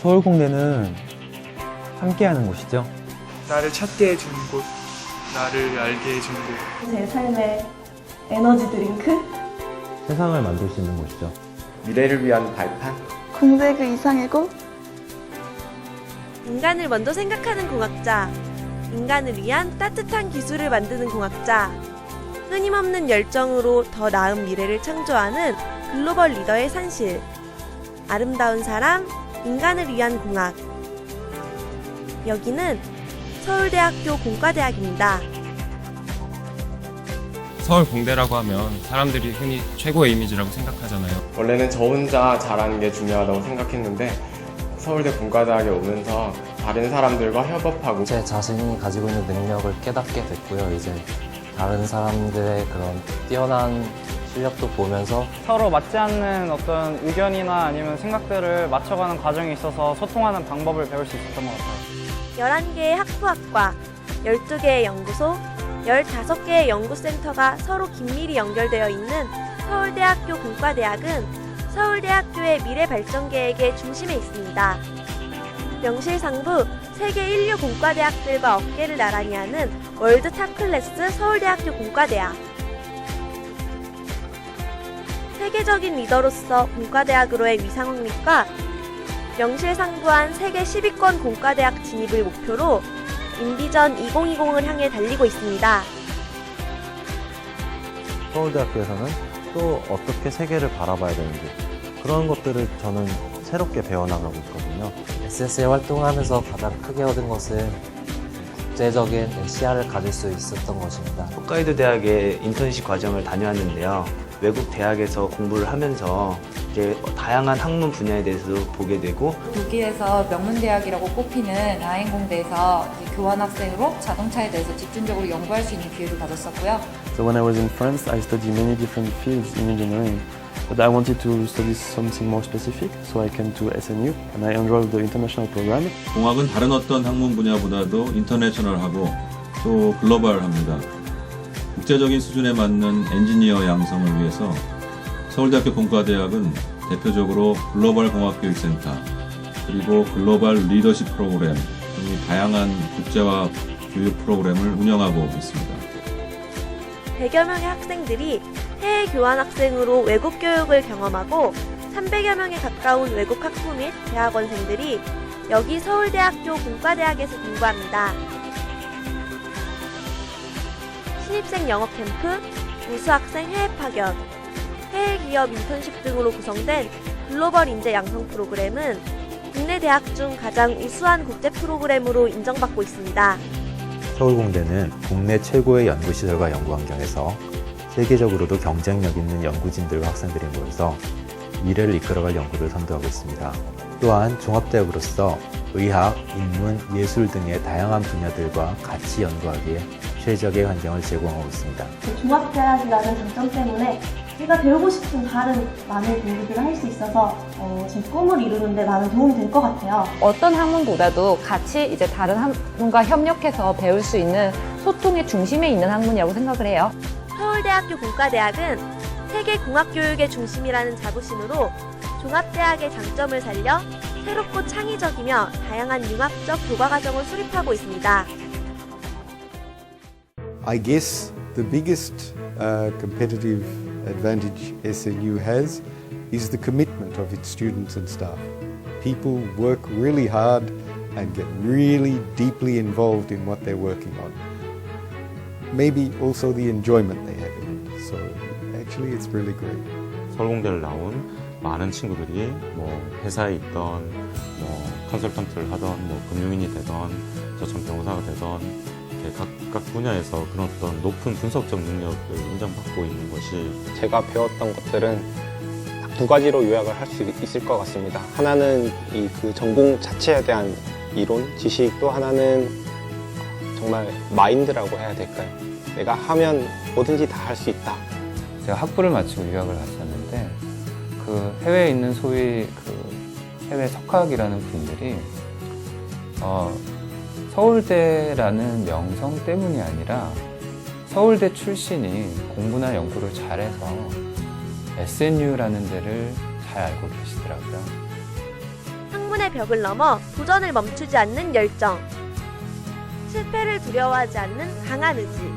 서울공대는 함께하는 곳이죠. 나를 찾게 해주는 곳, 나를 알게 해주는 곳. 제 삶의 에너지 드링크? 세상을 만들 수 있는 곳이죠. 미래를 위한 발판. 공대 그 이상의 곳? 인간을 먼저 생각하는 공학자, 인간을 위한 따뜻한 기술을 만드는 공학자, 끊임없는 열정으로 더 나은 미래를 창조하는 글로벌 리더의 산실, 아름다운 사람, 인간을 위한 공학. 여기는 서울대학교 공과대학입니다. 서울공대라고 하면 사람들이 흔히 최고의 이미지라고 생각하잖아요. 원래는 저 혼자 잘하는 게 중요하다고 생각했는데 서울대 공과대학에 오면서 다른 사람들과 협업하고 제 자신이 가지고 있는 능력을 깨닫게 됐고요. 이제 다른 사람들의 그런 뛰어난 실력도 보면서 서로 맞지 않는 어떤 의견이나 아니면 생각들을 맞춰가는 과정에 있어서 소통하는 방법을 배울 수 있었던 것 같아요. 11개의 학부학과, 12개의 연구소, 15개의 연구센터가 서로 긴밀히 연결되어 있는 서울대학교 공과대학은 서울대학교의 미래 발전 계획의 중심에 있습니다. 명실상부 세계 인류 공과대학들과 어깨를 나란히 하는 월드 탑클래스 서울대학교 공과대학. 세계적인 리더로서 공과대학으로의 위상 확립과 명실상부한 세계 10위권 공과대학 진입을 목표로 인비전 2020을 향해 달리고 있습니다. 서울대학교에서는 또 어떻게 세계를 바라봐야 되는지 그런 것들을 저는 새롭게 배워나가고 있거든요. SS에 활동하면서 가장 크게 얻은 것은 국제적인 시야를 가질 수 있었던 것입니다. 홋카이도 대학의 인턴십 과정을 다녀왔는데요. 외국 대학에서 공부를 하면서 이제 다양한 학문 분야에 대해서도 보게 되고 독일에서 명문대학이라고 꼽히는 라인공대에서 교환학생으로 자동차에 대해서 집중적으로 연구할 수 있는 기회를 가졌었고요. So when I was in France, I studied many different fields in engineering. But I wanted to study something more specific, so I came to SNU and I enrolled the international program. 공학은 다른 어떤 학문 분야보다도 인터내셔널하고 또 글로벌합니다. 국제적인 수준에 맞는 엔지니어 양성을 위해서 서울대학교 공과대학은 대표적으로 글로벌 공학교육센터 그리고 글로벌 리더십 프로그램 등의 다양한 국제화 교육 프로그램을 운영하고 있습니다. 100여 명의 학생들이 해외 교환학생으로 외국 교육을 경험하고 300여 명에 가까운 외국 학부 및 대학원생들이 여기 서울대학교 공과대학에서 공부합니다. 신입생 영어 캠프, 우수학생 해외 파견, 해외 기업 인턴십 등으로 구성된 글로벌 인재 양성 프로그램은 국내 대학 중 가장 우수한 국제 프로그램으로 인정받고 있습니다. 서울공대는 국내 최고의 연구시설과 연구환경에서 세계적으로도 경쟁력 있는 연구진들과 학생들이 모여서 미래를 이끌어갈 연구를 선도하고 있습니다. 또한 종합대학으로서 의학, 인문, 예술 등의 다양한 분야들과 같이 연구하기에 최적의 환경을 제공하고 있습니다. 종합대학이라는 장점 때문에 제가 배우고 싶은 다른 많은 공부들을 할 수 있어서 제 꿈을 이루는 데 많은 도움이 될 것 같아요. 어떤 학문보다도 같이 이제 다른 학문과 협력해서 배울 수 있는 소통의 중심에 있는 학문이라고 생각을 해요. 서울대학교 공과대학은 세계 공학교육의 중심이라는 자부심으로 종합대학의 장점을 살려 새롭고 창의적이며 다양한 융합적 교과과정을 수립하고 있습니다. I guess the biggest competitive advantage SNU has is the commitment of its students and staff. People work really hard and get really deeply involved in what they're working on. Maybe also the enjoyment they have in it. So actually it's really great. 서울공대를 나온 많은 친구들이 뭐 회사에 있던 뭐 컨설턴트를 하던 뭐 금융인이 되던 저처럼 변호사가 되던 각각 분야에서 그런 어떤 높은 분석적 능력을 인정받고 있는 것이 제가 배웠던 것들은 딱 두 가지로 요약을 할 수 있을 것 같습니다. 하나는 그 전공 자체에 대한 이론, 지식, 또 하나는 정말 마인드라고 해야 될까요? 내가 하면 뭐든지 다 할 수 있다. 제가 학부를 마치고 유학을 갔었는데 그 해외에 있는 소위 그 해외 석학이라는 분들이 서울대라는 명성 때문이 아니라 서울대 출신이 공부나 연구를 잘해서 SNU라는 데를 잘 알고 계시더라고요. 학문에 신념의 벽을 넘어 도전을 멈추지 않는 열정, 실패를 두려워하지 않는 강한 의지.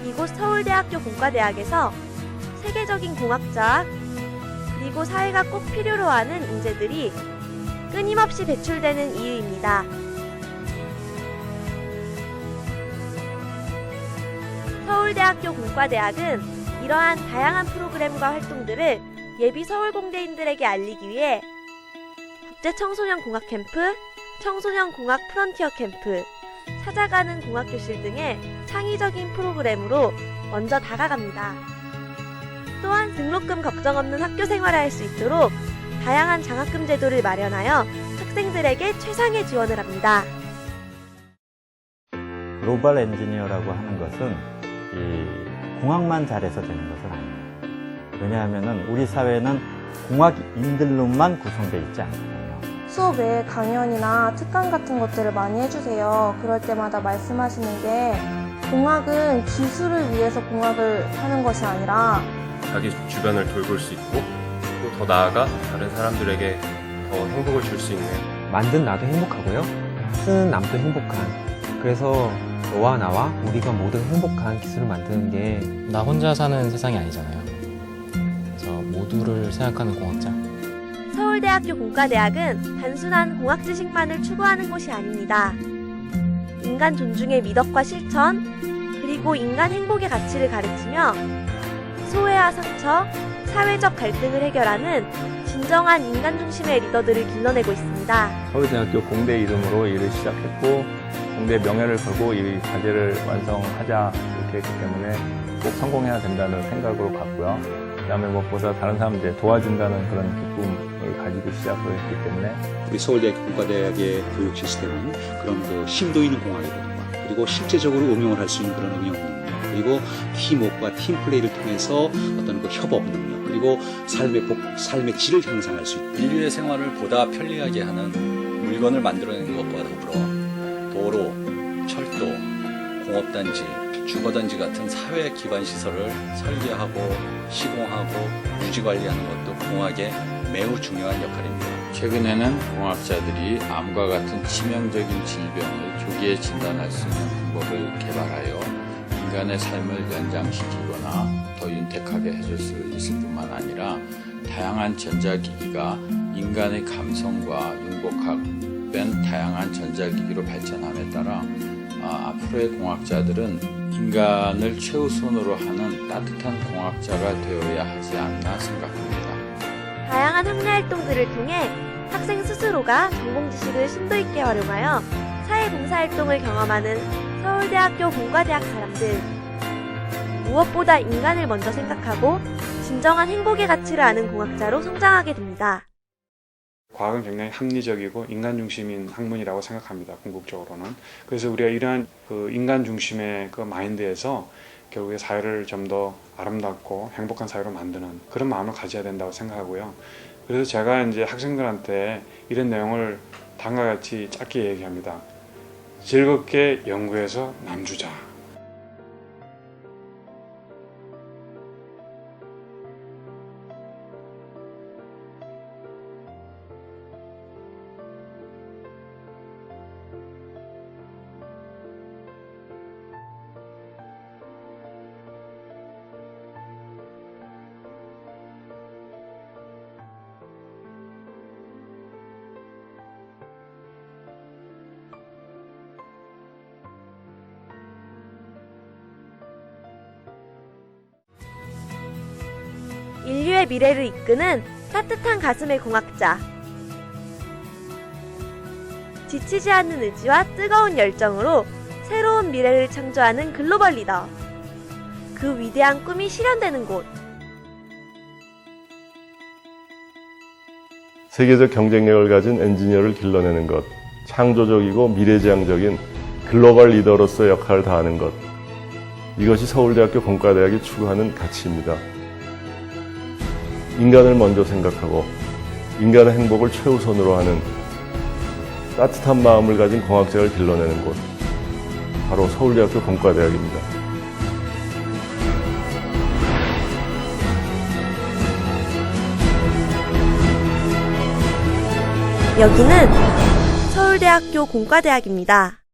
이곳 서울대학교 공과대학에서 세계적인 공학자 그리고 사회가 꼭 필요로 하는 인재들이 끊임없이 배출되는 이유입니다. 서울대학교 공과대학은 이러한 다양한 프로그램과 활동들을 예비 서울공대인들에게 알리기 위해 국제청소년 공학 캠프, 청소년 공학 프런티어 캠프, 찾아가는 공학교실 등의 창의적인 프로그램으로 먼저 다가갑니다. 또한 등록금 걱정 없는 학교 생활을 할 수 있도록 다양한 장학금 제도를 마련하여 학생들에게 최상의 지원을 합니다. 글로벌 엔지니어라고 하는 것은 이 공학만 잘해서 되는 것은 아니에요. 왜냐하면 우리 사회는 공학인들로만 구성되어 있지 않거든요. 수업 외에 강연이나 특강 같은 것들을 많이 해주세요. 그럴 때마다 말씀하시는 게 공학은 기술을 위해서 공학을 하는 것이 아니라 자기 주변을 돌볼 수 있고 또 더 나아가 다른 사람들에게 더 행복을 줄 수 있는 만든 나도 행복하고요. 쓰는 남도 행복한. 그래서 너와 나와 우리가 모두 행복한 기술을 만드는 게 나 혼자 사는 세상이 아니잖아요. 그래서 모두를 생각하는 공학자. 서울대학교 공과대학은 단순한 공학 지식만을 추구하는 곳이 아닙니다. 인간 존중의 미덕과 실천, 그리고 인간 행복의 가치를 가르치며 소외와 상처, 사회적 갈등을 해결하는 진정한 인간 중심의 리더들을 길러내고 있습니다. 서울대학교 공대 이름으로 일을 시작했고 공대 명예를 걸고 이 과제를 완성하자 이렇게 했기 때문에 꼭 성공해야 된다는 생각으로 갔고요. 그다음에 무엇보다 다른 사람들 도와준다는 그런 기쁨을 가지고 시작을 했기 때문에 우리 서울대학교 공과대학의 교육 시스템은 그런 그 심도 있는 공학이라든가 그리고 실제적으로 응용을 할 수 있는 그런 응용 능력 그리고 팀워크와 팀플레이를 통해서 어떤 그 협업 능력 그리고 삶의 질을 향상할 수 있다. 인류의 생활을 보다 편리하게 하는 물건을 만들어내는 것과 더불어 도로, 철도, 공업단지, 주거단지 같은 사회 기반 시설을 설계하고 시공하고 유지관리하는 것도 공학의 매우 중요한 역할입니다. 최근에는 공학자들이 암과 같은 치명적인 질병을 조기에 진단할 수 있는 방법을 개발하여 인간의 삶을 연장시키거나 더 윤택하게 해줄 수 있을 뿐만 아니라 다양한 전자기기가 인간의 감성과 융복합 뺀 다양한 전자기기로 발전함에 따라 앞으로의 공학자들은 인간을 최우선으로 하는 따뜻한 공학자가 되어야 하지 않나 생각합니다. 다양한 학내 활동들을 통해 학생 스스로가 전공 지식을 심도 있게 활용하여 사회봉사활동을 경험하는 서울대학교 공과대학 사람들. 무엇보다 인간을 먼저 생각하고 진정한 행복의 가치를 아는 공학자로 성장하게 됩니다. 과학은 굉장히 합리적이고 인간 중심인 학문이라고 생각합니다. 궁극적으로는. 그래서 우리가 이러한 그 인간 중심의 그 마인드에서 결국에 사회를 좀 더 아름답고 행복한 사회로 만드는 그런 마음을 가져야 된다고 생각하고요. 그래서 제가 이제 학생들한테 이런 내용을 다음과 같이 짧게 얘기합니다. 즐겁게 연구해서 남주자. 인류의 미래를 이끄는 따뜻한 가슴의 공학자. 지치지 않는 의지와 뜨거운 열정으로 새로운 미래를 창조하는 글로벌 리더. 그 위대한 꿈이 실현되는 곳. 세계적 경쟁력을 가진 엔지니어를 길러내는 것, 창조적이고 미래지향적인 글로벌 리더로서 역할을 다하는 것. 이것이 서울대학교 공과대학이 추구하는 가치입니다. 인간을 먼저 생각하고 인간의 행복을 최우선으로 하는 따뜻한 마음을 가진 공학자를 길러내는 곳, 바로 서울대학교 공과대학입니다. 여기는 서울대학교 공과대학입니다.